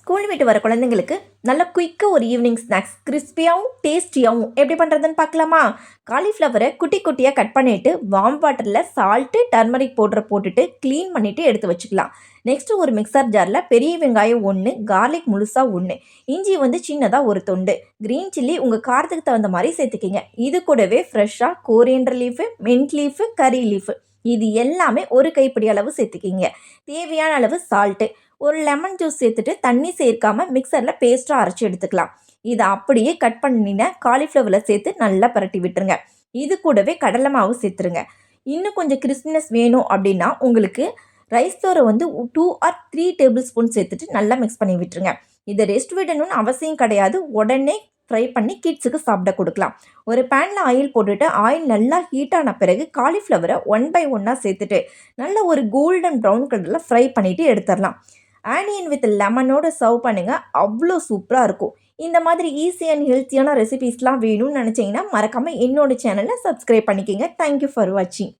School விட்டு வர குழந்தைங்களுக்கு நல்ல குயிக்காக ஒரு ஈவினிங் ஸ்நாக்ஸ் கிறிஸ்பியாகவும் டேஸ்டியாகவும் எப்படி பண்ணுறதுன்னு பார்க்கலாமா? காலிஃப்ளவரை குட்டி குட்டியாக கட் பண்ணிவிட்டு வார்ம் வாட்டரில் சால்ட்டு டர்மரிக் பவுடரை போட்டுட்டு க்ளீன் பண்ணிவிட்டு எடுத்து வச்சுக்கலாம். நெக்ஸ்ட்டு ஒரு மிக்சர் ஜாரில் பெரிய வெங்காயம் 1, கார்லிக் முழுசாக 1, இஞ்சி சின்னதாக ஒரு துண்டு, க்ரீன் சில்லி உங்கள் காரத்துக்கு தகுந்த மாதிரி சேர்த்துக்கிங்க. இது கூடவே ஃப்ரெஷ்ஷாக கோரியண்டர் லீஃபு, மின்ட் லீஃபு, கறி லீஃபு இது எல்லாமே ஒரு கைப்பிடி அளவு சேர்த்துக்கிங்க. தேவையான அளவு சால்ட்டு, ஒரு லெமன் ஜூஸ் சேர்த்துட்டு தண்ணி சேர்க்காமல் மிக்சரில் பேஸ்ட்டாக அரைச்சி எடுத்துக்கலாம். இதை அப்படியே கட் பண்ணின காலிஃப்ளவரில் சேர்த்து நல்லா பரட்டி விட்டுருங்க. இது கூடவே கடலை மாவு சேர்த்துருங்க. இன்னும் கொஞ்சம் கிறிஸ்பினஸ் வேணும் அப்படின்னா உங்களுக்கு ரைஸ் தோரை 2 or 3 டேபிள் ஸ்பூன் சேர்த்துட்டு நல்லா மிக்ஸ் பண்ணி விட்டுருங்க. இதை ரெஸ்ட் விடணும்னு அவசியம் கிடையாது. உடனே ஃப்ரை பண்ணி கிட்ஸுக்கு சாப்பிட கொடுக்கலாம். ஒரு பேனில் ஆயில் போட்டுட்டு ஆயில் நல்லா ஹீட் ஆன பிறகு காலிஃப்ளவரை 1 by 1 சேர்த்துட்டு நல்ல ஒரு கோல்டன் ப்ரௌன் கலரில் ஃப்ரை பண்ணிவிட்டு எடுத்துடலாம். ஆனியன் வித் லெமனோடு சர்வ் பண்ணுங்கள். அவ்வளோ சூப்பராக இருக்கும். இந்த மாதிரி ஈஸி அண்ட் ஹெல்த்தியான ரெசிபீஸ்லாம் வேணும்னு நினச்சிங்கன்னா மறக்காமல் என்னோடய சேனலை சப்ஸ்கிரைப் பண்ணிக்கோங்க. தேங்க்யூ ஃபார் வாட்சிங்.